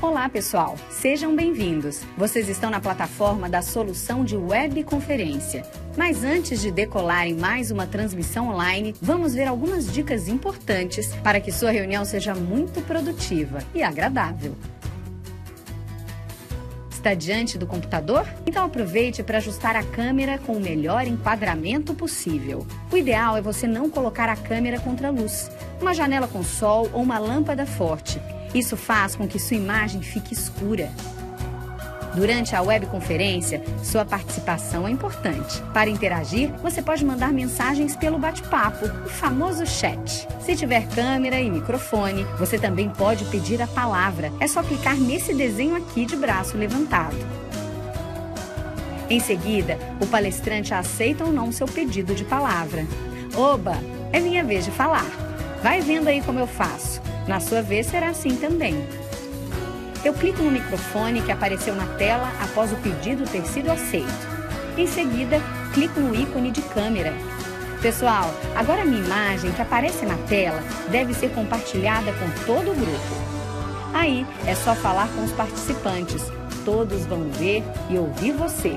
Olá, pessoal! Sejam bem-vindos! Vocês estão na plataforma da Solução de Webconferência. Mas antes de decolar em mais uma transmissão online, vamos ver algumas dicas importantes para que sua reunião seja muito produtiva e agradável. Está diante do computador? Então aproveite para ajustar a câmera com o melhor enquadramento possível. O ideal é você não colocar a câmera contra a luz, uma janela com sol ou uma lâmpada forte. Isso faz com que sua imagem fique escura. Durante a webconferência, sua participação é importante. Para interagir, você pode mandar mensagens pelo bate-papo, o famoso chat. Se tiver câmera e microfone, você também pode pedir a palavra. É só clicar nesse desenho aqui de braço levantado. Em seguida, o palestrante aceita ou não seu pedido de palavra. Oba, é minha vez de falar. Vai vendo aí como eu faço. Na sua vez será assim também. Eu clico no microfone que apareceu na tela após o pedido ter sido aceito. Em seguida, clico no ícone de câmera. Pessoal, agora a minha imagem que aparece na tela deve ser compartilhada com todo o grupo. Aí é só falar com os participantes. Todos vão ver e ouvir você.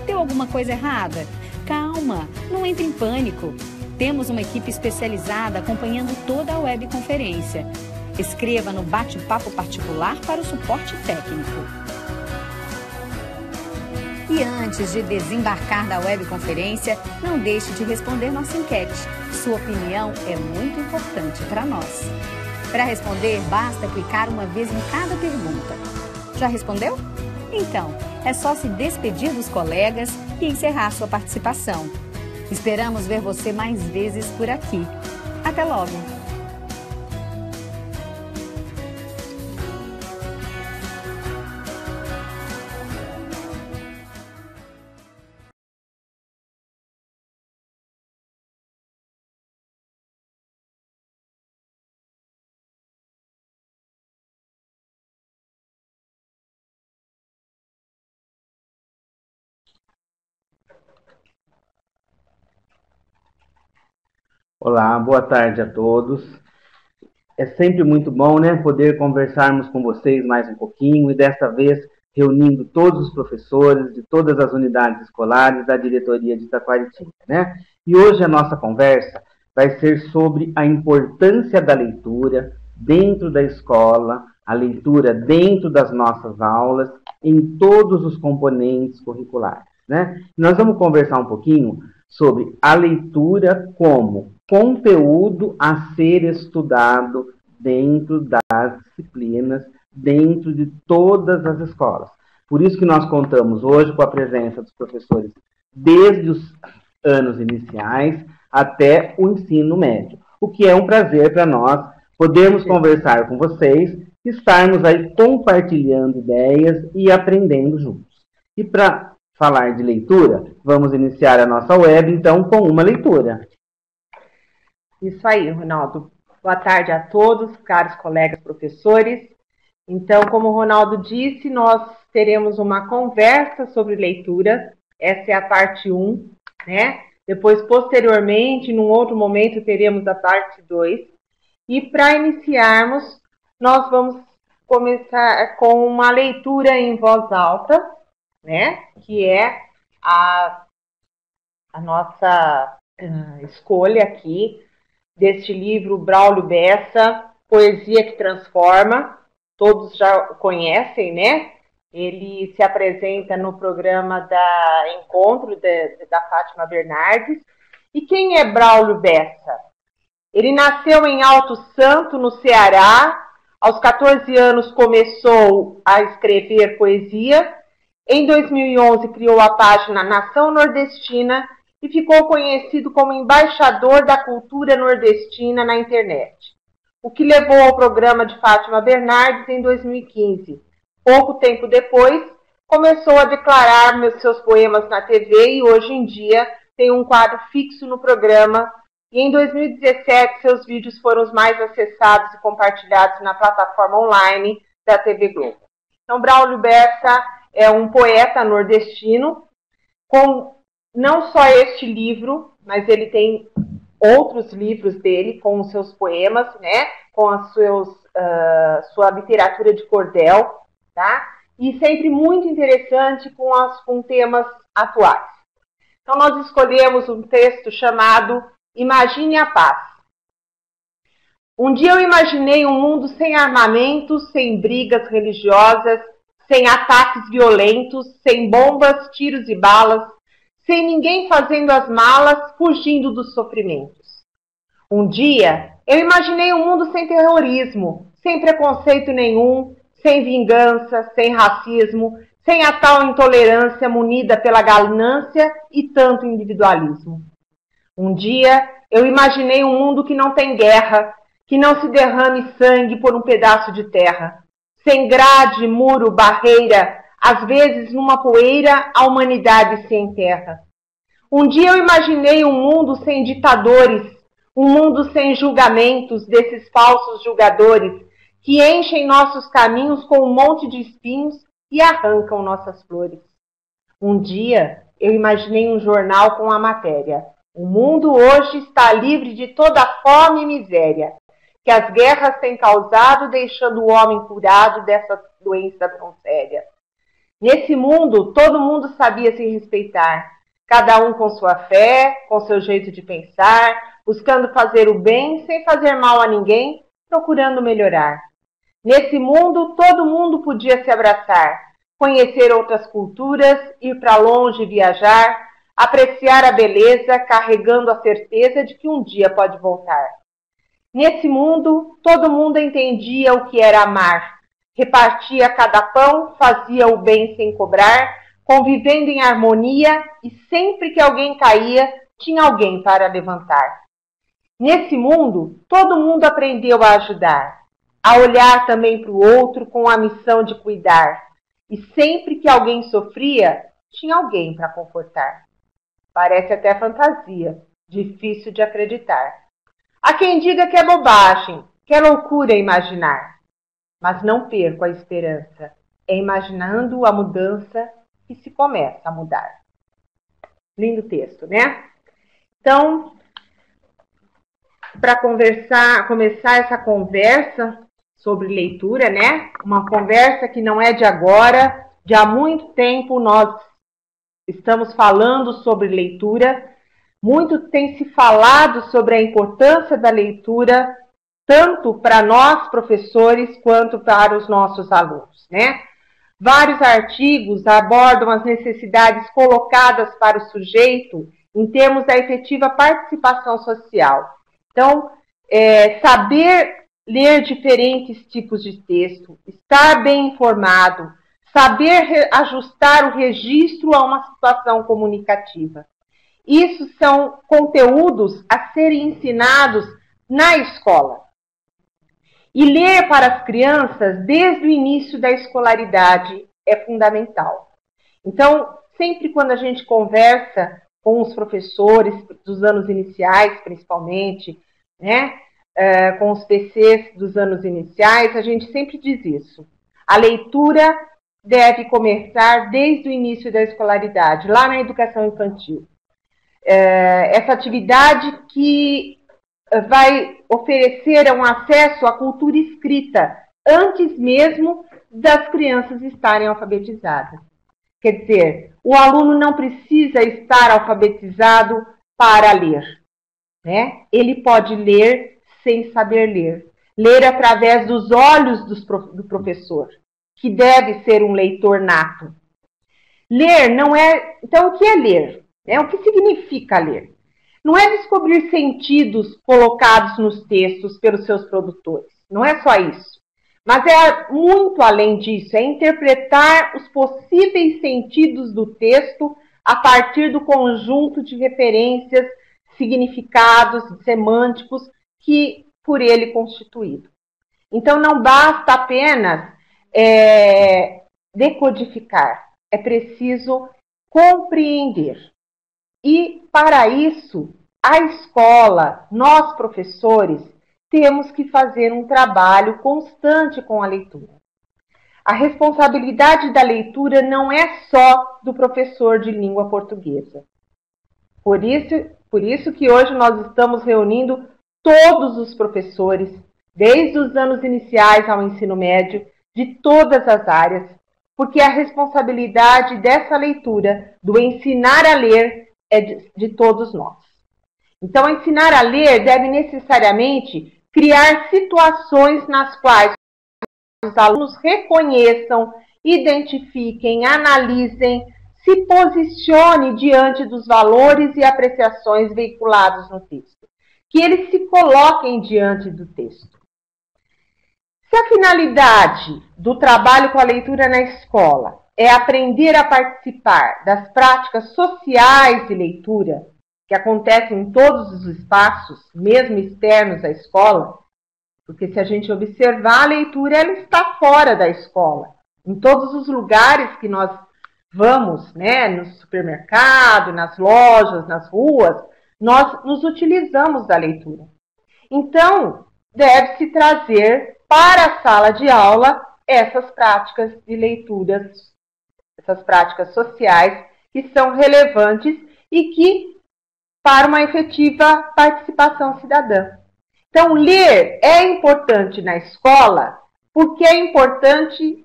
Deu alguma coisa errada? Calma, não entre em pânico. Temos uma equipe especializada acompanhando toda a webconferência. Escreva no bate-papo particular para o suporte técnico. E antes de desembarcar da webconferência, não deixe de responder nossa enquete. Sua opinião é muito importante para nós. Para responder, basta clicar uma vez em cada pergunta. Já respondeu? Então, é só se despedir dos colegas e encerrar sua participação. Esperamos ver você mais vezes por aqui. Até logo! Olá, boa tarde a todos. É sempre muito bom, poder conversarmos com vocês mais um pouquinho e desta vez reunindo todos os professores de todas as unidades escolares da diretoria de Taquaritinga, E hoje a nossa conversa vai ser sobre a importância da leitura dentro da escola, a leitura dentro das nossas aulas, em todos os componentes curriculares, Nós vamos conversar um pouquinho sobre a leitura como conteúdo a ser estudado dentro das disciplinas, dentro de todas as escolas. Por isso que nós contamos hoje com a presença dos professores desde os anos iniciais até o ensino médio, o que é um prazer para nós podermos conversar com vocês, estarmos aí compartilhando ideias e aprendendo juntos. E para falar de leitura, vamos iniciar a nossa web, então, com uma leitura. Isso aí, Ronaldo. Boa tarde a todos, caros colegas professores. Então, como o Ronaldo disse, nós teremos uma conversa sobre leitura. Essa é a parte 1, Depois, posteriormente, num outro momento, teremos a parte 2. E para iniciarmos, nós vamos começar com uma leitura em voz alta, que é a nossa escolha aqui deste livro Braulio Bessa, Poesia que Transforma. Todos já o conhecem, Ele se apresenta no programa da Encontro da Fátima Bernardes. E quem é Braulio Bessa? Ele nasceu em Alto Santo, no Ceará. Aos 14 anos começou a escrever poesia. Em 2011 criou a página Nação Nordestina e ficou conhecido como embaixador da cultura nordestina na internet, o que levou ao programa de Fátima Bernardes em 2015. Pouco tempo depois, começou a declarar seus poemas na TV e hoje em dia tem um quadro fixo no programa. E em 2017, seus vídeos foram os mais acessados e compartilhados na plataforma online da TV Globo. Então, Braulio Bessa é um poeta nordestino, com não só este livro, mas ele tem outros livros dele com os seus poemas, com os seus sua literatura de cordel, tá? E sempre muito interessante com temas atuais. Então, nós escolhemos um texto chamado Imagine a Paz. Um dia eu imaginei um mundo sem armamentos, sem brigas religiosas, sem ataques violentos, sem bombas, tiros e balas, sem ninguém fazendo as malas, fugindo dos sofrimentos. Um dia eu imaginei um mundo sem terrorismo, sem preconceito nenhum, sem vingança, sem racismo, sem a tal intolerância munida pela ganância e tanto individualismo. Um dia eu imaginei um mundo que não tem guerra, que não se derrame sangue por um pedaço de terra, sem grade, muro, barreira, às vezes numa poeira a humanidade se enterra. Um dia eu imaginei um mundo sem ditadores, um mundo sem julgamentos desses falsos julgadores que enchem nossos caminhos com um monte de espinhos e arrancam nossas flores. Um dia eu imaginei um jornal com a matéria: o mundo hoje está livre de toda fome e miséria que as guerras têm causado, deixando o homem curado dessa doença tão séria. Nesse mundo, todo mundo sabia se respeitar, cada um com sua fé, com seu jeito de pensar, buscando fazer o bem sem fazer mal a ninguém, procurando melhorar. Nesse mundo, todo mundo podia se abraçar, conhecer outras culturas, ir para longe viajar, apreciar a beleza, carregando a certeza de que um dia pode voltar. Nesse mundo, todo mundo entendia o que era amar, repartia cada pão, fazia o bem sem cobrar, convivendo em harmonia e sempre que alguém caía, tinha alguém para levantar. Nesse mundo, todo mundo aprendeu a ajudar, a olhar também para o outro com a missão de cuidar. E sempre que alguém sofria, tinha alguém para confortar. Parece até fantasia, difícil de acreditar. Há quem diga que é bobagem, que é loucura imaginar. Mas não perco a esperança. É imaginando a mudança que se começa a mudar. Lindo texto, né? Então, para começar essa conversa sobre leitura, né? Uma conversa que não é de agora, de há muito tempo nós estamos falando sobre leitura. Muito tem se falado sobre a importância da leitura, tanto para nós, professores, quanto para os nossos alunos, né? Vários artigos abordam as necessidades colocadas para o sujeito em termos da efetiva participação social. Então, saber ler diferentes tipos de texto, estar bem informado, saber ajustar o registro a uma situação comunicativa. Isso são conteúdos a serem ensinados na escola. E ler para as crianças desde o início da escolaridade é fundamental. Então, sempre quando a gente conversa com os professores dos anos iniciais, principalmente, né, com os PCs dos anos iniciais, a gente sempre diz isso. A leitura deve começar desde o início da escolaridade, lá na educação infantil. Essa atividade que vai oferecer um acesso à cultura escrita antes mesmo das crianças estarem alfabetizadas. Quer dizer, o aluno não precisa estar alfabetizado para ler, né? Ele pode ler sem saber ler. Ler através dos olhos do professor, que deve ser um leitor nato. Ler não é... Então, o que é ler? O que significa ler? Não é descobrir sentidos colocados nos textos pelos seus produtores. Não é só isso. Mas é muito além disso. É interpretar os possíveis sentidos do texto a partir do conjunto de referências, significados, semânticos que por ele constituído. Então, não basta apenas decodificar. É preciso compreender. E, para isso, a escola, nós professores, temos que fazer um trabalho constante com a leitura. A responsabilidade da leitura não é só do professor de língua portuguesa. Por isso que hoje nós estamos reunindo todos os professores desde os anos iniciais ao ensino médio, de todas as áreas, porque a responsabilidade dessa leitura, do ensinar a ler, é de todos nós. Então, ensinar a ler deve necessariamente criar situações nas quais os alunos reconheçam, identifiquem, analisem, se posicione diante dos valores e apreciações veiculados no texto, que eles se coloquem diante do texto. Se a finalidade do trabalho com a leitura na escola é aprender a participar das práticas sociais de leitura, que acontecem em todos os espaços, mesmo externos à escola, porque se a gente observar a leitura, ela está fora da escola. Em todos os lugares que nós vamos, né, no supermercado, nas lojas, nas ruas, nós nos utilizamos da leitura. Então, deve-se trazer para a sala de aula essas práticas de leituras, essas práticas sociais que são relevantes e que para uma efetiva participação cidadã. Então, ler é importante na escola porque é importante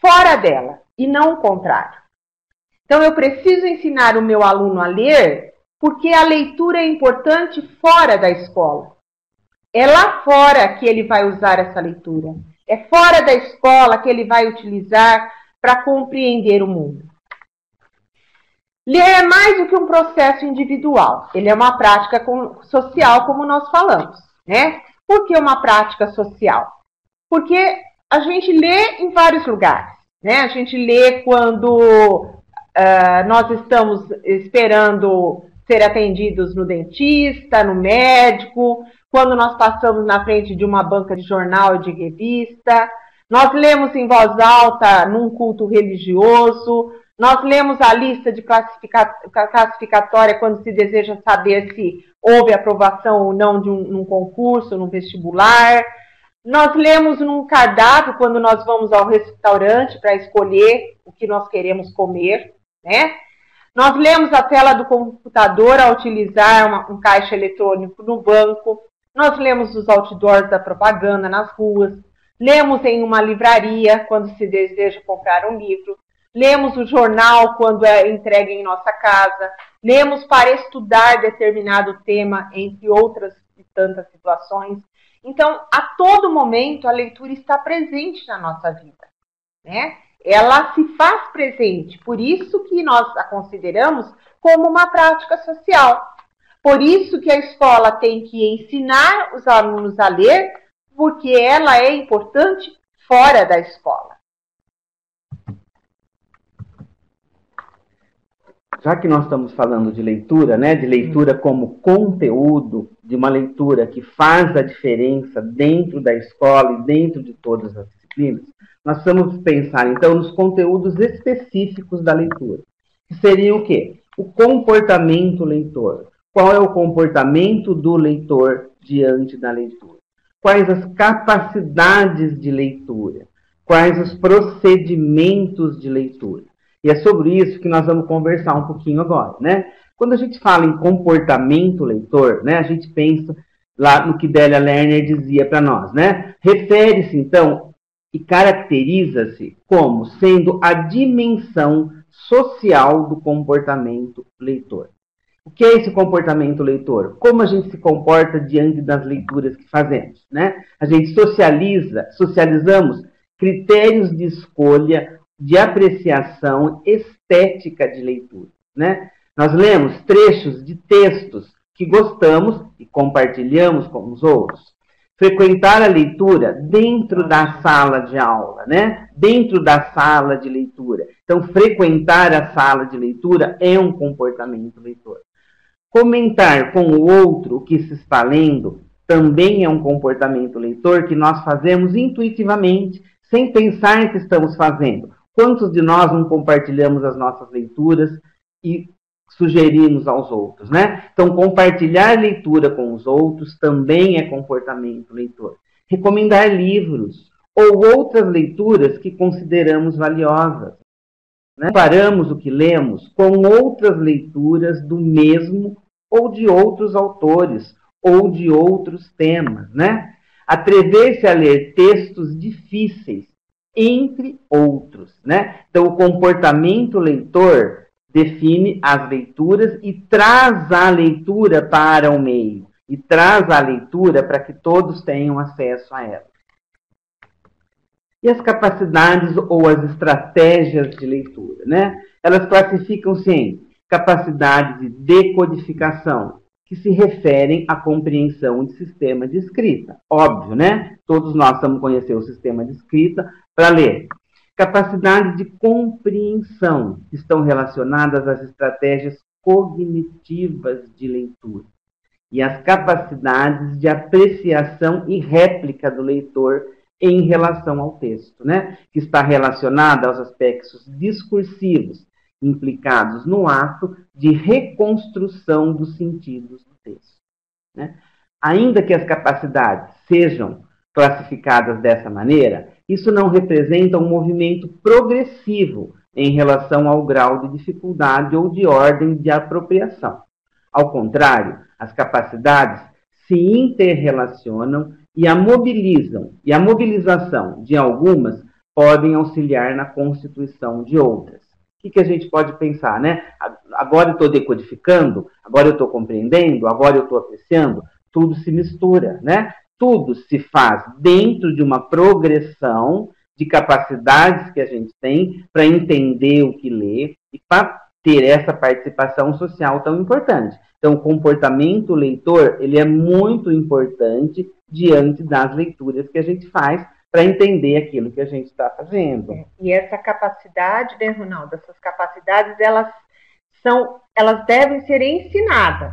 fora dela e não o contrário. Então, eu preciso ensinar o meu aluno a ler porque a leitura é importante fora da escola. É lá fora que ele vai usar essa leitura. É fora da escola que ele vai utilizar para compreender o mundo. Ler é mais do que um processo individual. Ele é uma prática social, como nós falamos, né? Por que uma prática social? Porque a gente lê em vários lugares, né? A gente lê quando nós estamos esperando ser atendidos no dentista, no médico, quando nós passamos na frente de uma banca de jornal e de revista, nós lemos em voz alta num culto religioso, nós lemos a lista de classificatória quando se deseja saber se houve aprovação ou não num concurso, num vestibular, nós lemos num cardápio quando nós vamos ao restaurante para escolher o que nós queremos comer, né? Nós lemos a tela do computador ao utilizar um caixa eletrônico no banco. Nós lemos os outdoors da propaganda nas ruas. Lemos em uma livraria quando se deseja comprar um livro. Lemos o jornal quando é entregue em nossa casa. Lemos para estudar determinado tema, entre outras e tantas situações. Então, a todo momento, a leitura está presente na nossa vida, né? Ela se faz presente, por isso que nós a consideramos como uma prática social. Por isso que a escola tem que ensinar os alunos a ler, porque ela é importante fora da escola. Já que nós estamos falando de leitura, né, de leitura como conteúdo, de uma leitura que faz a diferença dentro da escola e dentro de todas as disciplinas, nós precisamos pensar, então, nos conteúdos específicos da leitura. Que seriam o quê? O comportamento leitor. Qual é o comportamento do leitor diante da leitura? Quais as capacidades de leitura? Quais os procedimentos de leitura? E é sobre isso que nós vamos conversar um pouquinho agora, né? Quando a gente fala em comportamento leitor, né, a gente pensa lá no que Délia Lerner dizia para nós, né? Refere-se, então, e caracteriza-se como sendo a dimensão social do comportamento leitor. O que é esse comportamento leitor? Como a gente se comporta diante das leituras que fazemos, né? A gente socializamos critérios de escolha, de apreciação estética de leitura, né? Nós lemos trechos de textos que gostamos e compartilhamos com os outros. Frequentar a leitura dentro da sala de aula, né? Dentro da sala de leitura. Então, frequentar a sala de leitura é um comportamento leitor. Comentar com o outro o que se está lendo também é um comportamento leitor que nós fazemos intuitivamente, sem pensar que estamos fazendo. Quantos de nós não compartilhamos as nossas leituras e sugerimos aos outros, né? Então, compartilhar leitura com os outros também é comportamento leitor. Recomendar livros ou outras leituras que consideramos valiosas. Né? Comparamos o que lemos com outras leituras do mesmo ou de outros autores ou de outros temas, né? atrever-se a ler textos difíceis, entre outros, né? Então, o comportamento leitor define as leituras e traz a leitura para o meio, e traz a leitura para que todos tenham acesso a ela. E as capacidades ou as estratégias de leitura, né? Elas classificam-se em capacidade de decodificação, que se referem à compreensão de sistema de escrita. Óbvio, né? Todos nós vamos conhecer o sistema de escrita para ler. Capacidade de compreensão, que estão relacionadas às estratégias cognitivas de leitura. E as capacidades de apreciação e réplica do leitor em relação ao texto, né? Que está relacionada aos aspectos discursivos, implicados no ato de reconstrução dos sentidos do texto, né? Ainda que as capacidades sejam classificadas dessa maneira, isso não representa um movimento progressivo em relação ao grau de dificuldade ou de ordem de apropriação. Ao contrário, as capacidades se interrelacionam e a mobilizam, e a mobilização de algumas podem auxiliar na constituição de outras. O que a gente pode pensar, né? Agora eu estou decodificando, agora eu estou compreendendo, agora eu estou apreciando, tudo se mistura, né? Tudo se faz dentro de uma progressão de capacidades que a gente tem para entender o que lê e para ter essa participação social tão importante. Então, o comportamento leitor, ele é muito importante diante das leituras que a gente faz para entender aquilo que a gente está fazendo. E essa capacidade, né, Ronaldo? Essas capacidades, elas devem ser ensinadas.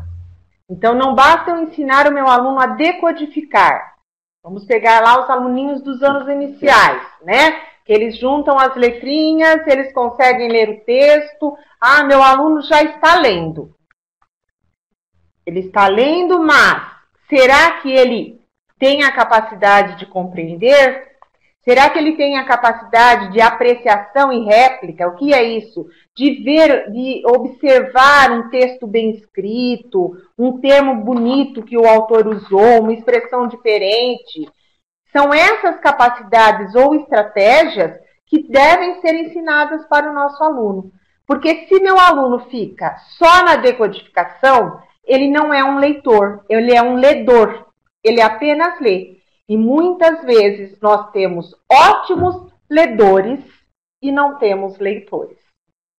Então, não basta eu ensinar o meu aluno a decodificar. Vamos pegar lá os aluninhos dos anos iniciais, né? Que eles juntam as letrinhas, eles conseguem ler o texto. Ah, meu aluno já está lendo. Ele está lendo, mas será que ele tem a capacidade de compreender? Será que ele tem a capacidade de apreciação e réplica? O que é isso? De ver, de observar um texto bem escrito, um termo bonito que o autor usou, uma expressão diferente. São essas capacidades ou estratégias que devem ser ensinadas para o nosso aluno. Porque se meu aluno fica só na decodificação, ele não é um leitor, ele é um ledor. Ele apenas lê. E muitas vezes nós temos ótimos ledores e não temos leitores,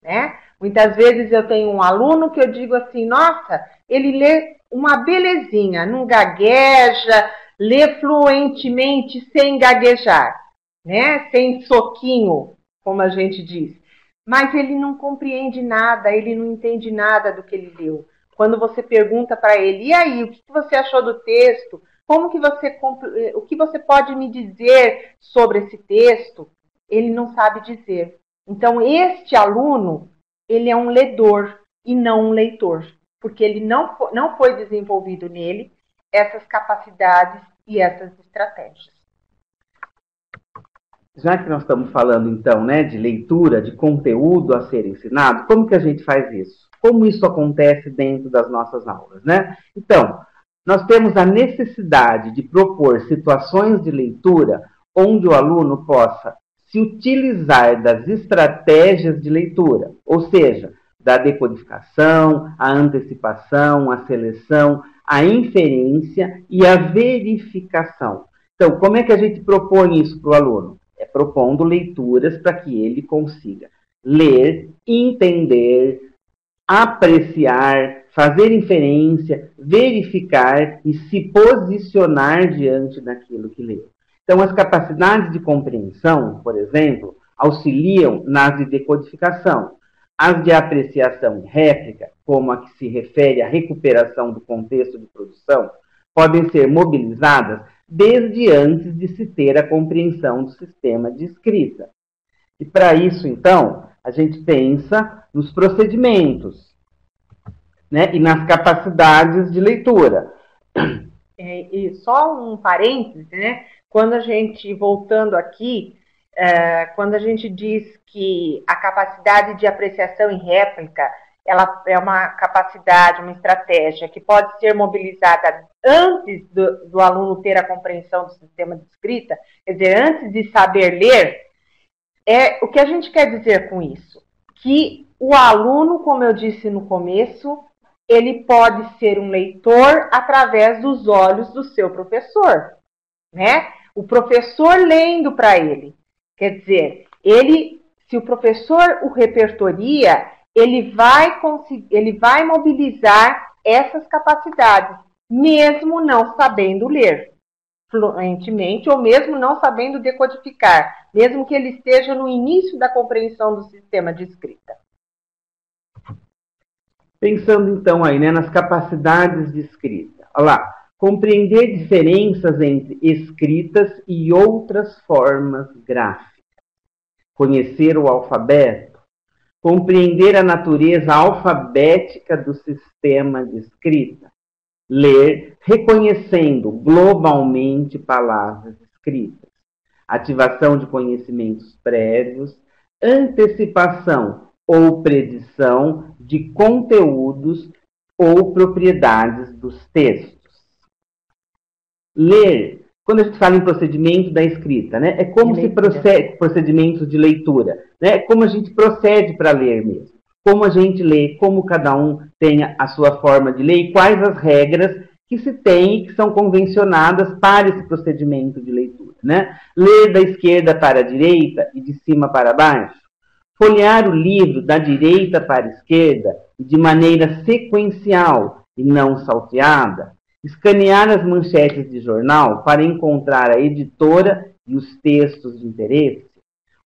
né? Muitas vezes eu tenho um aluno que eu digo assim, nossa, ele lê uma belezinha, não gagueja, lê fluentemente sem gaguejar, né? Sem soquinho, como a gente diz. Mas ele não compreende nada, ele não entende nada do que ele leu. Quando você pergunta para ele, e aí, o que você achou do texto? O que você pode me dizer sobre esse texto? Ele não sabe dizer. Então, este aluno, ele é um ledor e não um leitor, porque ele não foi desenvolvido nele essas capacidades e essas estratégias. Já que nós estamos falando, então, né, de leitura, de conteúdo a ser ensinado, como que a gente faz isso? Como isso acontece dentro das nossas aulas, né? Então, nós temos a necessidade de propor situações de leitura onde o aluno possa se utilizar das estratégias de leitura, ou seja, da decodificação, a antecipação, a seleção, a inferência e a verificação. Então, como é que a gente propõe isso para o aluno? É propondo leituras para que ele consiga ler, entender, apreciar, fazer inferência, verificar e se posicionar diante daquilo que lê. Então, as capacidades de compreensão, por exemplo, auxiliam nas de decodificação. As de apreciação e réplica, como a que se refere à recuperação do contexto de produção, podem ser mobilizadas desde antes de se ter a compreensão do sistema de escrita. E para isso, então, a gente pensa nos procedimentos, né, e nas capacidades de leitura. E só um parêntese, né? Quando a gente, voltando aqui, quando a gente diz que a capacidade de apreciação e réplica, ela é uma capacidade, uma estratégia que pode ser mobilizada antes do aluno ter a compreensão do sistema de escrita, quer dizer, antes de saber ler. O que a gente quer dizer com isso? Que o aluno, como eu disse no começo, ele pode ser um leitor através dos olhos do seu professor, né? O professor lendo para ele. Quer dizer, se o professor o repertoria, ele vai mobilizar essas capacidades, mesmo não sabendo ler fluentemente, ou mesmo não sabendo decodificar, mesmo que ele esteja no início da compreensão do sistema de escrita. Pensando então aí, né, nas capacidades de escrita. Olha lá, compreender diferenças entre escritas e outras formas gráficas. Conhecer o alfabeto. Compreender a natureza alfabética do sistema de escrita. Ler, reconhecendo globalmente palavras escritas. Ativação de conhecimentos prévios. Antecipação ou predição de conteúdos ou propriedades dos textos. Ler, quando a gente fala em procedimento da escrita, né, é como se procede, procedimentos de leitura, né, como a gente procede para ler mesmo. Como a gente lê, como cada um tem a sua forma de ler e quais as regras que se tem e que são convencionadas para esse procedimento de leitura, né? Ler da esquerda para a direita e de cima para baixo. Folhear o livro da direita para a esquerda de maneira sequencial e não salteada. Escanear as manchetes de jornal para encontrar a editora e os textos de interesse.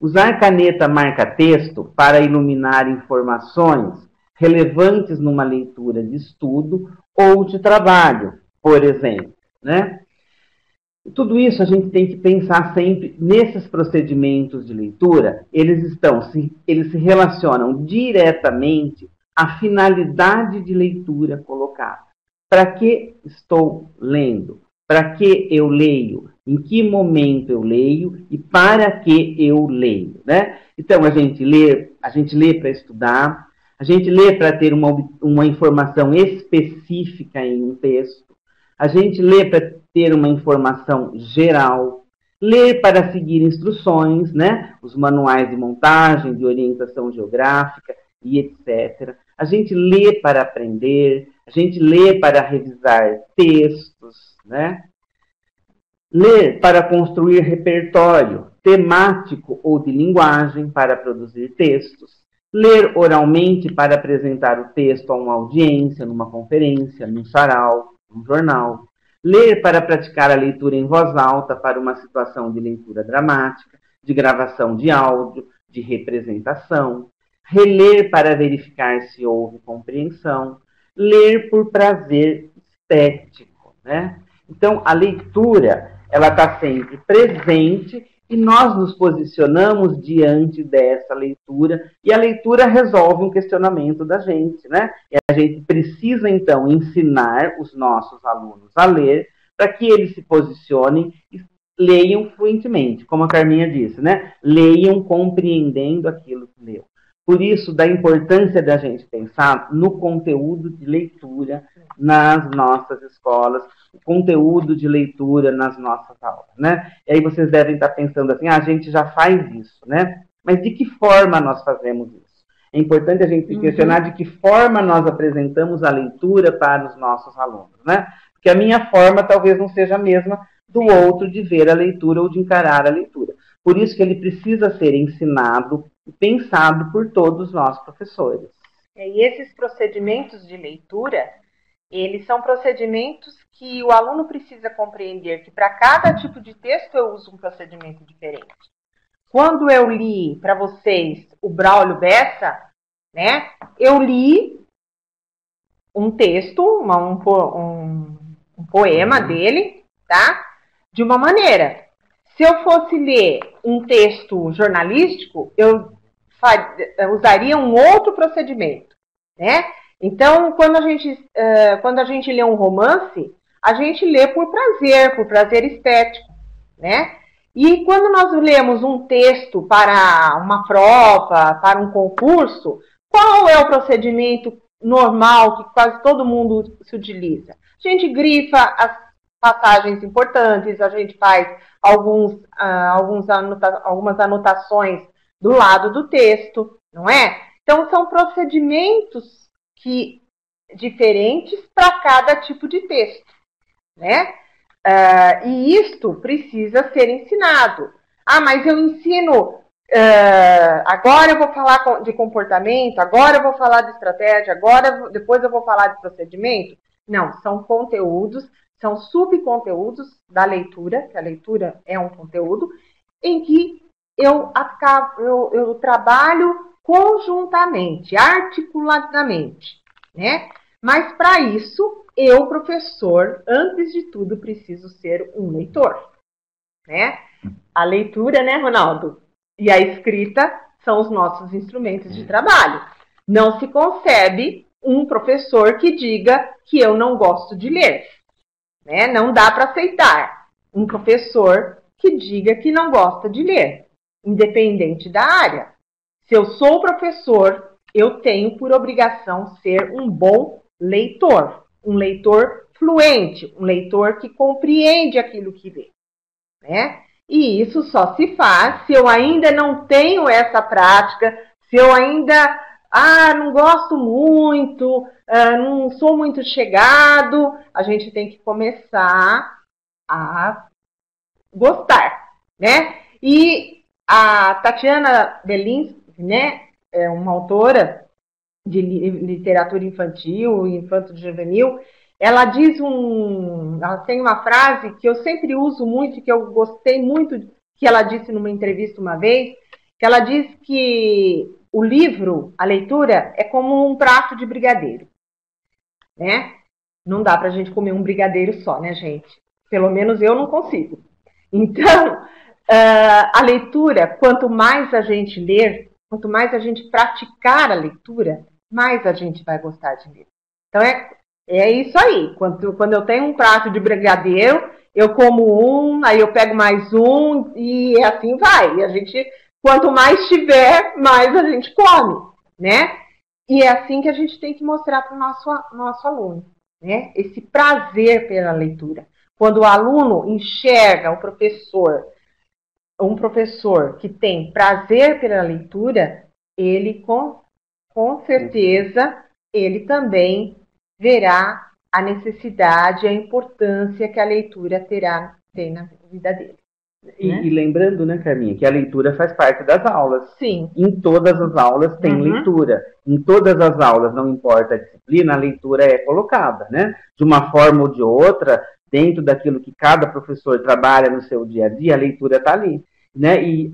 Usar caneta marca-texto para iluminar informações relevantes numa leitura de estudo ou de trabalho, por exemplo, né? Tudo isso a gente tem que pensar sempre nesses procedimentos de leitura. Eles se relacionam diretamente à finalidade de leitura colocada. Para que estou lendo? Para que eu leio? Em que momento eu leio e para que eu leio, né? Então, a gente lê para estudar, a gente lê para ter uma informação específica em um texto, a gente lê para ter uma informação geral, lê para seguir instruções, né? Os manuais de montagem, de orientação geográfica e etc. A gente lê para aprender, a gente lê para revisar textos, né? Ler para construir repertório temático ou de linguagem para produzir textos. Ler oralmente para apresentar o texto a uma audiência, numa conferência, num sarau, num jornal. Ler para praticar a leitura em voz alta para uma situação de leitura dramática, de gravação de áudio, de representação. Reler para verificar se houve compreensão. Ler por prazer estético, né? Então, a leitura, ela está sempre presente e nós nos posicionamos diante dessa leitura e a leitura resolve um questionamento da gente, né? E a gente precisa, então, ensinar os nossos alunos a ler para que eles se posicionem e leiam fluentemente, como a Carminha disse, né? Leiam compreendendo aquilo que leu. Por isso, da importância da gente pensar no conteúdo de leitura nas nossas escolas, o conteúdo de leitura nas nossas aulas, né? E aí vocês devem estar pensando assim, a gente já faz isso, né? Mas de que forma nós fazemos isso? É importante a gente se questionar de que forma nós apresentamos a leitura para os nossos alunos, né? Porque a minha forma talvez não seja a mesma do outro de ver a leitura ou de encarar a leitura. Por isso que ele precisa ser ensinado e pensado por todos nós professores. E esses procedimentos de leitura, eles são procedimentos que o aluno precisa compreender que para cada tipo de texto eu uso um procedimento diferente. Quando eu li para vocês o Braulio Bessa, né, eu li um texto, um poema dele, tá? De uma maneira. Se eu fosse ler um texto jornalístico, eu usaria um outro procedimento, né? Então, quando a gente lê um romance, a gente lê por prazer estético, né? E quando nós lemos um texto para uma prova, para um concurso, Qual é o procedimento normal que quase todo mundo se utiliza? A gente grifa as passagens importantes, a gente faz algumas anotações do lado do texto, não é? Então, são procedimentos diferentes para cada tipo de texto, né? E isto precisa ser ensinado. Mas eu ensino, agora eu vou falar de comportamento, agora eu vou falar de estratégia, depois eu vou falar de procedimento. Não, são conteúdos, são subconteúdos da leitura, que a leitura é um conteúdo, em que eu trabalho conjuntamente, articuladamente, né? Mas para isso, eu, professor, antes de tudo, preciso ser um leitor, né? A leitura, né, Ronaldo? E a escrita são os nossos instrumentos de trabalho. Não se concebe um professor que diga que eu não gosto de ler, né? Não dá para aceitar um professor que diga que não gosta de ler, independente da área. Se eu sou professor, eu tenho por obrigação ser um bom leitor, um leitor fluente, um leitor que compreende aquilo que lê, né? E isso só se faz se eu ainda não tenho essa prática, se eu ainda não gosto muito, não sou muito chegado, a gente tem que começar a gostar, né? E a Tatiana Belinsky, né, é uma autora de literatura infantil e infanto-juvenil, ela tem uma frase que eu sempre uso muito, que eu gostei muito, que ela disse numa entrevista uma vez, que ela diz que o livro, a leitura, é como um prato de brigadeiro, né? Não dá pra gente comer um brigadeiro só, né, gente? Pelo menos eu não consigo. Então, a leitura, quanto mais a gente ler, quanto mais a gente praticar a leitura, mais a gente vai gostar de ler. Então, é isso aí. Quando eu tenho um prato de brigadeiro, eu como aí eu pego mais um e assim vai. E quanto mais tiver, mais a gente come, né? E é assim que a gente tem que mostrar para o nosso aluno, né? Esse prazer pela leitura. Quando o aluno enxerga um professor que tem prazer pela leitura, ele com certeza, ele também verá a necessidade, a importância que a leitura tem na vida dele. E lembrando, né, Carminha, que a leitura faz parte das aulas. Sim. Em todas as aulas tem leitura. Em todas as aulas, não importa a disciplina, a leitura é colocada, né? De uma forma ou de outra, dentro daquilo que cada professor trabalha no seu dia a dia, a leitura está ali, né? E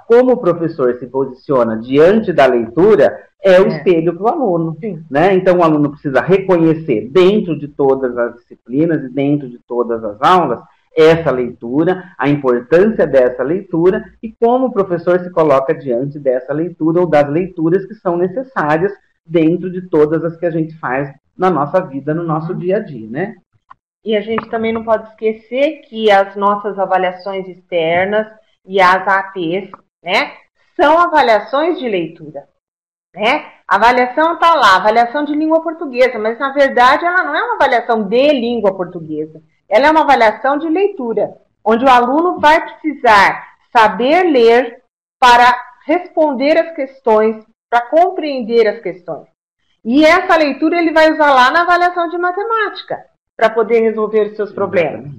como o professor se posiciona diante da leitura é o espelho para o aluno, né? Então o aluno precisa reconhecer dentro de todas as disciplinas e dentro de todas as aulas essa leitura, a importância dessa leitura e como o professor se coloca diante dessa leitura ou das leituras que são necessárias dentro de todas as que a gente faz na nossa vida, no nosso dia a dia, né? E a gente também não pode esquecer que as nossas avaliações externas e as APs, né, são avaliações de leitura, né? A avaliação está lá, avaliação de língua portuguesa, mas na verdade ela não é uma avaliação de língua portuguesa, ela é uma avaliação de leitura, onde o aluno vai precisar saber ler para responder as questões, para compreender as questões. E essa leitura ele vai usar lá na avaliação de matemática, para poder resolver os seus problemas,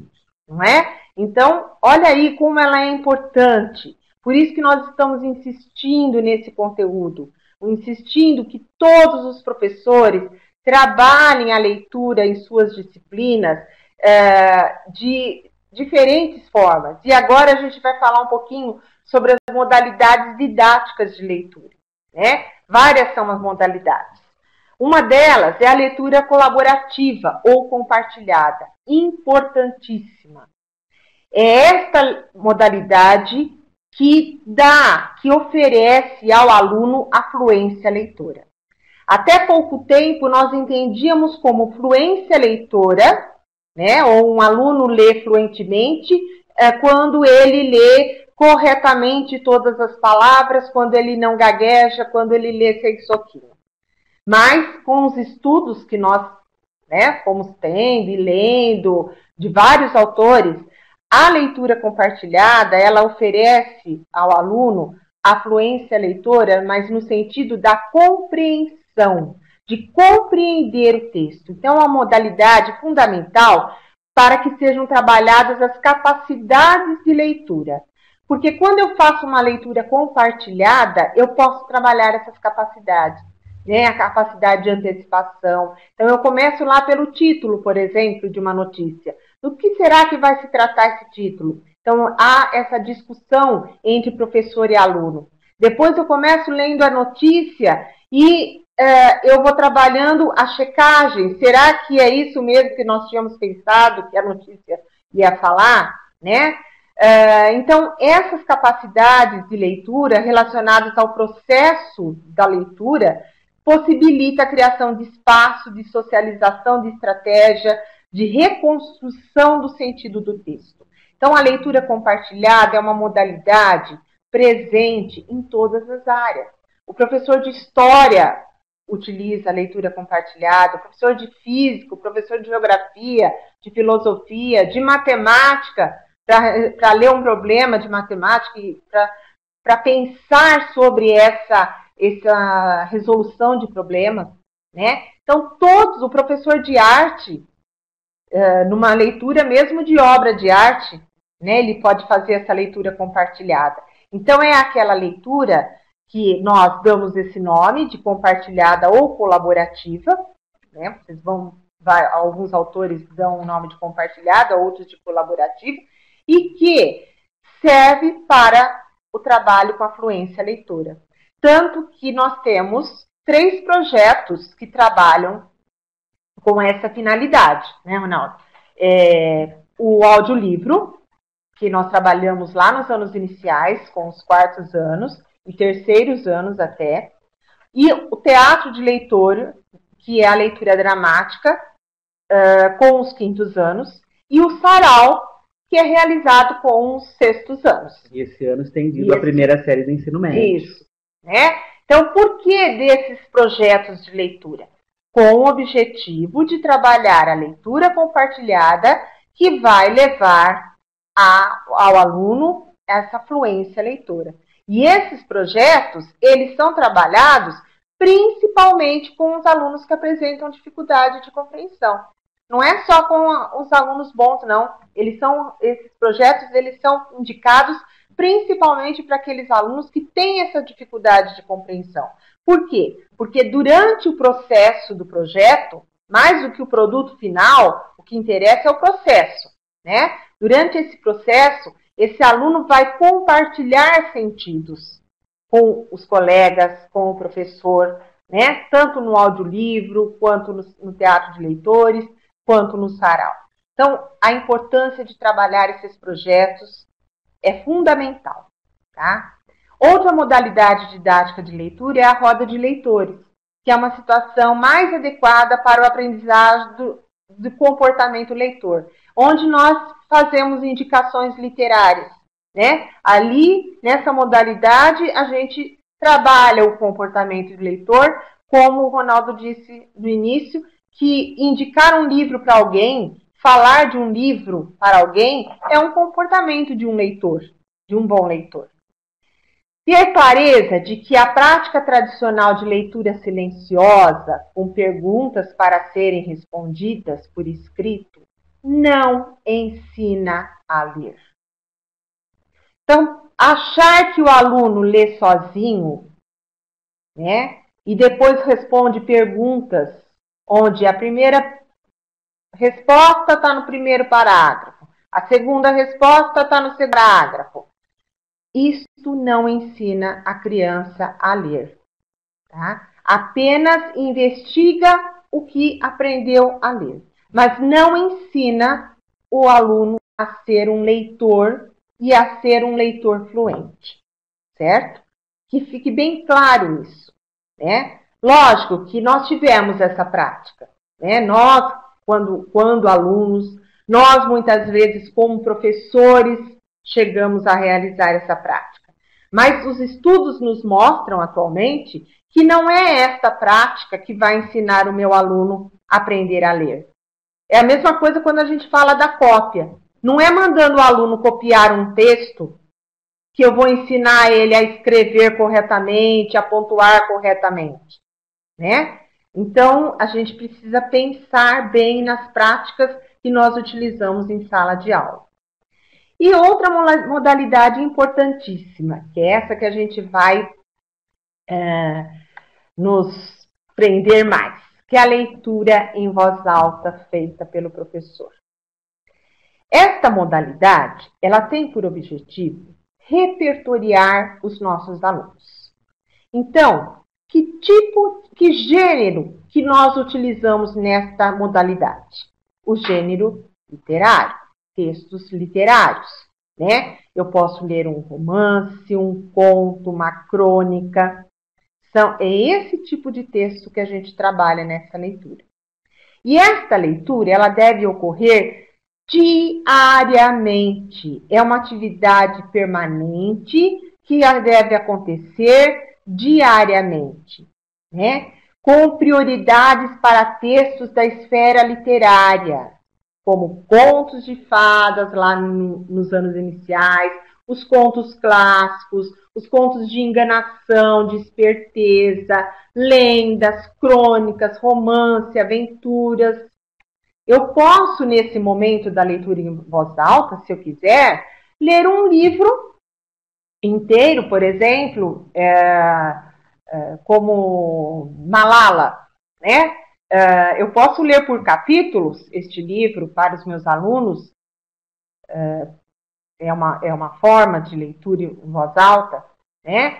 não é? Então, olha aí como ela é importante. Por isso que nós estamos insistindo nesse conteúdo, insistindo que todos os professores trabalhem a leitura em suas disciplinas de diferentes formas. E agora a gente vai falar um pouquinho sobre as modalidades didáticas de leitura, né? Várias são as modalidades. Uma delas é a leitura colaborativa ou compartilhada, importantíssima. É esta modalidade que oferece ao aluno a fluência leitora. Até pouco tempo nós entendíamos como fluência leitora, né, ou um aluno lê fluentemente quando ele lê corretamente todas as palavras, quando ele não gagueja, quando ele lê sem soquinho. Mas com os estudos que nós fomos tendo e lendo de vários autores, a leitura compartilhada, ela oferece ao aluno a fluência leitora, mas no sentido da compreensão, de compreender o texto. Então, é uma modalidade fundamental para que sejam trabalhadas as capacidades de leitura. Porque quando eu faço uma leitura compartilhada, eu posso trabalhar essas capacidades, a capacidade de antecipação. Então, eu começo lá pelo título, por exemplo, de uma notícia. Do que será que vai se tratar esse título? Então, há essa discussão entre professor e aluno. Depois eu começo lendo a notícia e eu vou trabalhando a checagem. Será que é isso mesmo que nós tínhamos pensado que a notícia ia falar? Então, essas capacidades de leitura relacionadas ao processo da leitura possibilita a criação de espaço, de socialização de estratégia, de reconstrução do sentido do texto. Então, a leitura compartilhada é uma modalidade presente em todas as áreas. O professor de história utiliza a leitura compartilhada, o professor de física, o professor de geografia, de filosofia, de matemática, para ler um problema de matemática e para pensar sobre essa resolução de problemas, Então, o professor de arte, numa leitura mesmo de obra de arte, ele pode fazer essa leitura compartilhada. Então, é aquela leitura que nós damos esse nome de compartilhada ou colaborativa, alguns autores dão o nome de compartilhada, outros de colaborativa, e que serve para o trabalho com a fluência leitora. Tanto que nós temos 3 projetos que trabalham com essa finalidade, Ronaldo? O audiolivro, que nós trabalhamos lá nos anos iniciais, com os 4º anos, e 3º anos até, e o teatro de leitor, que é a leitura dramática, com os 5º anos, e o sarau, que é realizado com os 6º anos. E esse ano estendido a primeira série do ensino médio. Isso. Então, por que desses projetos de leitura? Com o objetivo de trabalhar a leitura compartilhada, que vai levar ao aluno essa fluência leitora. E esses projetos, eles são trabalhados principalmente com os alunos que apresentam dificuldade de compreensão. Não é só com os alunos bons, não. Esses projetos, eles são indicados principalmente para aqueles alunos que têm essa dificuldade de compreensão. Por quê? Porque durante o processo do projeto, mais do que o produto final, o que interessa é o processo, Durante esse processo, esse aluno vai compartilhar sentidos com os colegas, com o professor, Tanto no audiolivro, quanto no teatro de leitores, quanto no sarau. Então, a importância de trabalhar esses projetos é fundamental, Outra modalidade didática de leitura é a roda de leitores, que é uma situação mais adequada para o aprendizagem do comportamento leitor, onde nós fazemos indicações literárias, Ali, nessa modalidade, a gente trabalha o comportamento do leitor, como o Ronaldo disse no início, que indicar um livro para alguém, falar de um livro para alguém, é um comportamento de um leitor, de um bom leitor. Ter clareza de que a prática tradicional de leitura silenciosa, com perguntas para serem respondidas por escrito, não ensina a ler. Então, achar que o aluno lê sozinho, e depois responde perguntas onde a primeira resposta está no primeiro parágrafo, a segunda resposta está no segundo parágrafo. Isto não ensina a criança a ler, Apenas investiga o que aprendeu a ler, mas não ensina o aluno a ser um leitor e a ser um leitor fluente, certo? Que fique bem claro isso, Lógico que nós tivemos essa prática, Nós, quando alunos, nós muitas vezes como professores, chegamos a realizar essa prática. Mas os estudos nos mostram atualmente que não é esta prática que vai ensinar o meu aluno a aprender a ler. É a mesma coisa quando a gente fala da cópia. Não é mandando o aluno copiar um texto que eu vou ensinar ele a escrever corretamente, a pontuar corretamente, né? Então, a gente precisa pensar bem nas práticas que nós utilizamos em sala de aula. E outra modalidade importantíssima, que é essa que a gente vai nos prender mais, que é a leitura em voz alta feita pelo professor. Esta modalidade, ela tem por objetivo repertoriar os nossos alunos. Então, que gênero que nós utilizamos nesta modalidade? O gênero literário, textos literários, né? Eu posso ler um romance, um conto, uma crônica. É esse tipo de texto que a gente trabalha nessa leitura. E esta leitura, ela deve ocorrer diariamente. É uma atividade permanente que deve acontecer diariamente, né? Com prioridades para textos da esfera literária, como contos de fadas lá nos anos iniciais, os contos clássicos, os contos de enganação, de esperteza, lendas, crônicas, romance, aventuras. Eu posso, nesse momento da leitura em voz alta, se eu quiser, ler um livro inteiro, por exemplo, como Malala, né? Eu posso ler por capítulos este livro para os meus alunos, é uma forma de leitura em voz alta, né?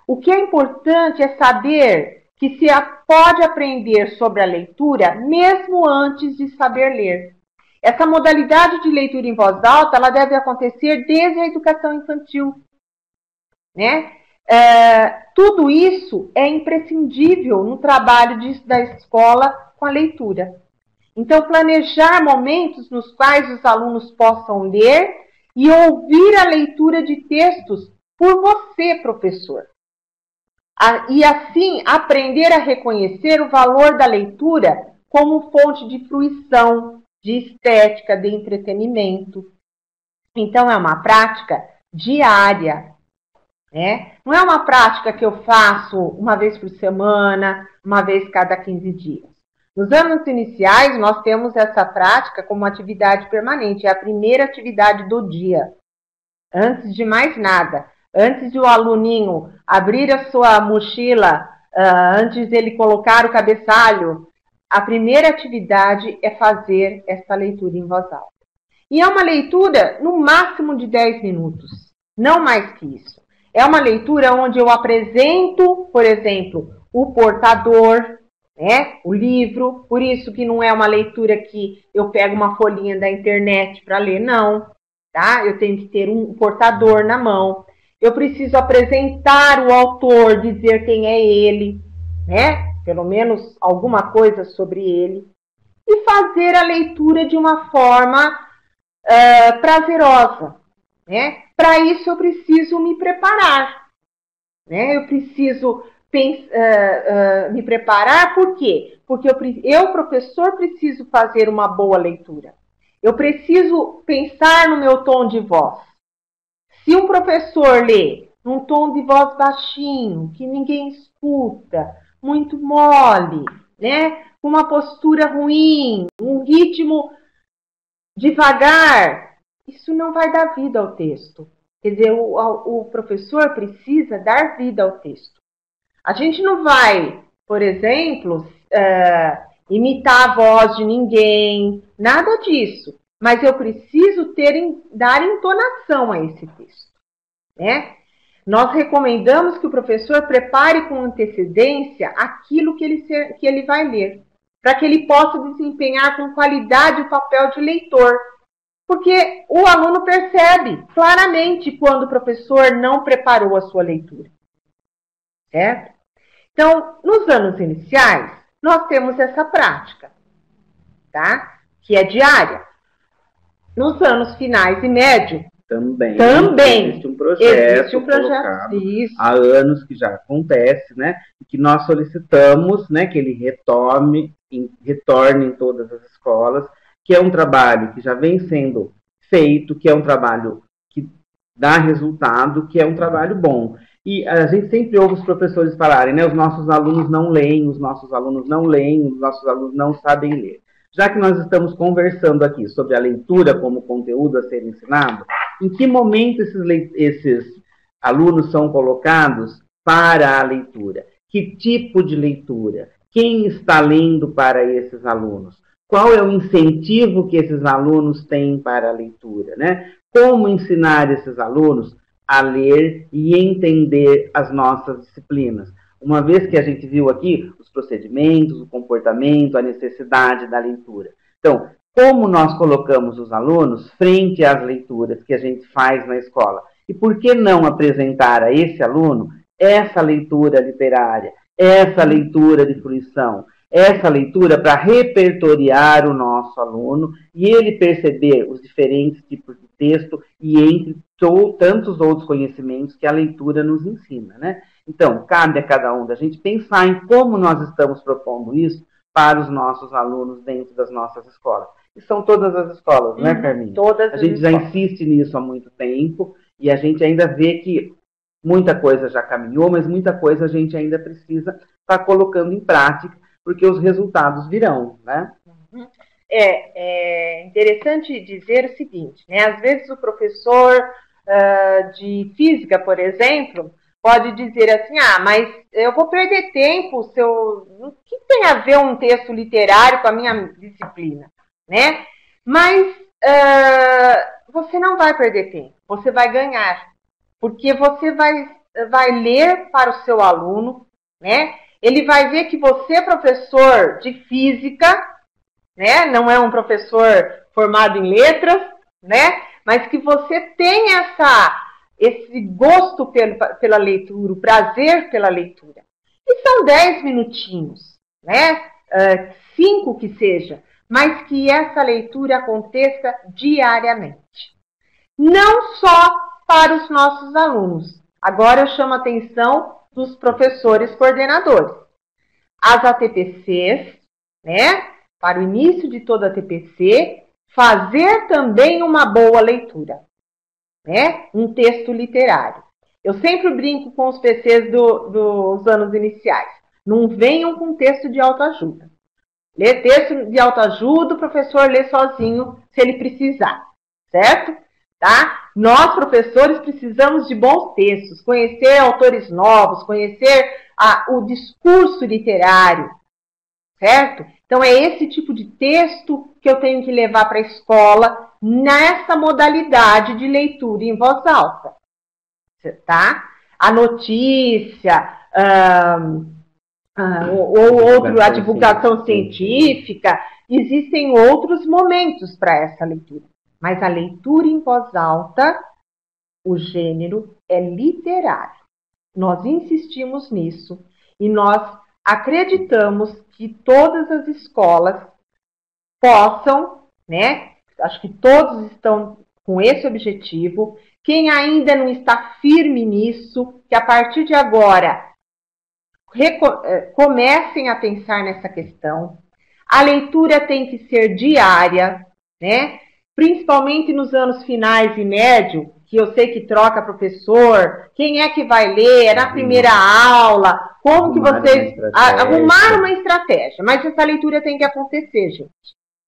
O que é importante é saber que se pode aprender sobre a leitura mesmo antes de saber ler. Essa modalidade de leitura em voz alta, ela deve acontecer desde a educação infantil, né? Tudo isso é imprescindível no trabalho da escola com a leitura. Então, planejar momentos nos quais os alunos possam ler e ouvir a leitura de textos por você, professor. E assim, aprender a reconhecer o valor da leitura como fonte de fruição, de estética, de entretenimento. Então, é uma prática diária, né? Não é uma prática que eu faço uma vez por semana, uma vez cada 15 dias. Nos anos iniciais, nós temos essa prática como atividade permanente, é a primeira atividade do dia. Antes de mais nada, antes de o aluninho abrir a sua mochila, antes dele colocar o cabeçalho, a primeira atividade é fazer essa leitura em voz alta. E é uma leitura no máximo de 10 minutos, não mais que isso. É uma leitura onde eu apresento, por exemplo, o portador, né, o livro, por isso que não é uma leitura que eu pego uma folhinha da internet para ler, não. Tá? Eu tenho que ter um portador na mão. Eu preciso apresentar o autor, dizer quem é ele, né? Pelo menos alguma coisa sobre ele. E fazer a leitura de uma forma prazerosa, né? Para isso eu preciso me preparar, né? Eu preciso me preparar, por quê? Porque eu, professor, preciso fazer uma boa leitura. Eu preciso pensar no meu tom de voz. Se um professor lê num tom de voz baixinho, que ninguém escuta, muito mole, né? Com uma postura ruim, um ritmo devagar, isso não vai dar vida ao texto. Quer dizer, o professor precisa dar vida ao texto. A gente não vai, por exemplo, imitar a voz de ninguém, nada disso. Mas eu preciso dar entonação a esse texto, né? Nós recomendamos que o professor prepare com antecedência aquilo que ele vai ler, para que ele possa desempenhar com qualidade o papel de leitor. Porque o aluno percebe claramente quando o professor não preparou a sua leitura, certo? Então, nos anos iniciais, nós temos essa prática, tá? Que é diária. Nos anos finais e médio, Também existe um projeto colocado há anos que já acontece, né? E que nós solicitamos, né, que ele retorne em todas as escolas, que é um trabalho que já vem sendo feito, que é um trabalho que dá resultado, que é um trabalho bom. E a gente sempre ouve os professores falarem, né? Os nossos alunos não leem, os nossos alunos não leem, os nossos alunos não sabem ler. Já que nós estamos conversando aqui sobre a leitura como conteúdo a ser ensinado, em que momento esses alunos são colocados para a leitura? Que tipo de leitura? Quem está lendo para esses alunos? Qual é o incentivo que esses alunos têm para a leitura, né? Como ensinar esses alunos a ler e entender as nossas disciplinas? Uma vez que a gente viu aqui os procedimentos, o comportamento, a necessidade da leitura. Então, como nós colocamos os alunos frente às leituras que a gente faz na escola? E por que não apresentar a esse aluno essa leitura literária, essa leitura de fruição, essa leitura para repertoriar o nosso aluno e ele perceber os diferentes tipos de texto e entre tantos outros conhecimentos que a leitura nos ensina, né? Então, cabe a cada um da gente pensar em como nós estamos propondo isso para os nossos alunos dentro das nossas escolas. E são todas as escolas, né, Carminha? Todas a gente já insiste nisso há muito tempo e a gente ainda vê que muita coisa já caminhou, mas muita coisa a gente ainda precisa estar colocando em prática, porque os resultados virão, né? É interessante dizer o seguinte, né? Às vezes o professor de física, por exemplo, pode dizer assim, mas eu vou perder tempo, o que tem a ver um texto literário com a minha disciplina, né? Mas você não vai perder tempo, você vai ganhar, porque você vai ler para o seu aluno, né? Ele vai ver que você é professor de física, né? Não é um professor formado em letras, né? Mas que você tem esse gosto pela leitura, o prazer pela leitura. E são 10 minutinhos, né? 5 que seja, mas que essa leitura aconteça diariamente. Não só para os nossos alunos. Agora eu chamo a atenção dos professores coordenadores. As ATPCs, né? Para o início de toda a ATPC, fazer também uma boa leitura, né? Um texto literário. Eu sempre brinco com os PCs dos anos iniciais. Não venham com texto de autoajuda. Ler texto de autoajuda, o professor lê sozinho, se ele precisar, certo? Tá? Nós, professores, precisamos de bons textos, conhecer autores novos, conhecer o discurso literário, certo? Então, é esse tipo de texto que eu tenho que levar para a escola nessa modalidade de leitura em voz alta, tá? A notícia, a divulgação científica, existem outros momentos para essa leitura. Mas a leitura em voz alta, o gênero é literário. Nós insistimos nisso e nós acreditamos que todas as escolas possam, né? Acho que todos estão com esse objetivo. Quem ainda não está firme nisso, que a partir de agora comecem a pensar nessa questão. A leitura tem que ser diária, né? Principalmente nos anos finais e médio, que eu sei que troca professor, quem é que vai ler, é na primeira aula, como que vocês arrumaram uma estratégia, mas essa leitura tem que acontecer, gente,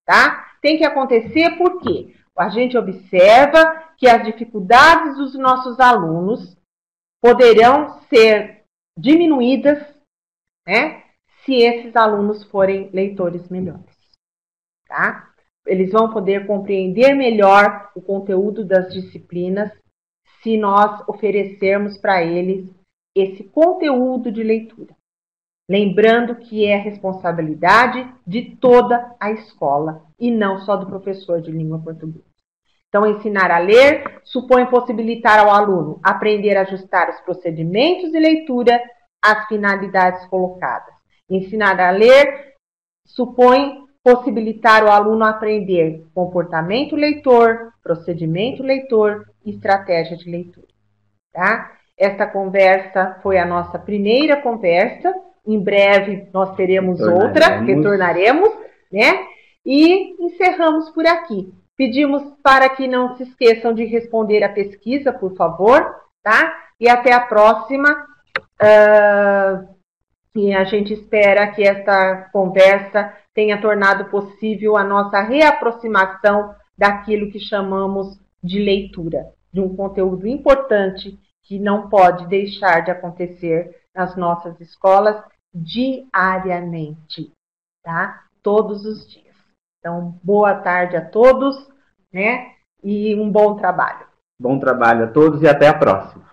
tá? Tem que acontecer porque a gente observa que as dificuldades dos nossos alunos poderão ser diminuídas, né, se esses alunos forem leitores melhores, tá? Eles vão poder compreender melhor o conteúdo das disciplinas se nós oferecermos para eles esse conteúdo de leitura. Lembrando que é responsabilidade de toda a escola e não só do professor de língua portuguesa. Então, ensinar a ler supõe possibilitar ao aluno aprender a ajustar os procedimentos de leitura às finalidades colocadas. Ensinar a ler supõe possibilitar o aluno aprender comportamento leitor, procedimento leitor e estratégia de leitura. Tá? Esta conversa foi a nossa primeira conversa. Em breve nós teremos outra, retornaremos, né? E encerramos por aqui. Pedimos para que não se esqueçam de responder a pesquisa, por favor, tá? E até a próxima. E a gente espera que esta conversa tenha tornado possível a nossa reaproximação daquilo que chamamos de leitura, de um conteúdo importante que não pode deixar de acontecer nas nossas escolas diariamente, tá? Todos os dias. Então, boa tarde a todos, né? E um bom trabalho. Bom trabalho a todos e até a próxima.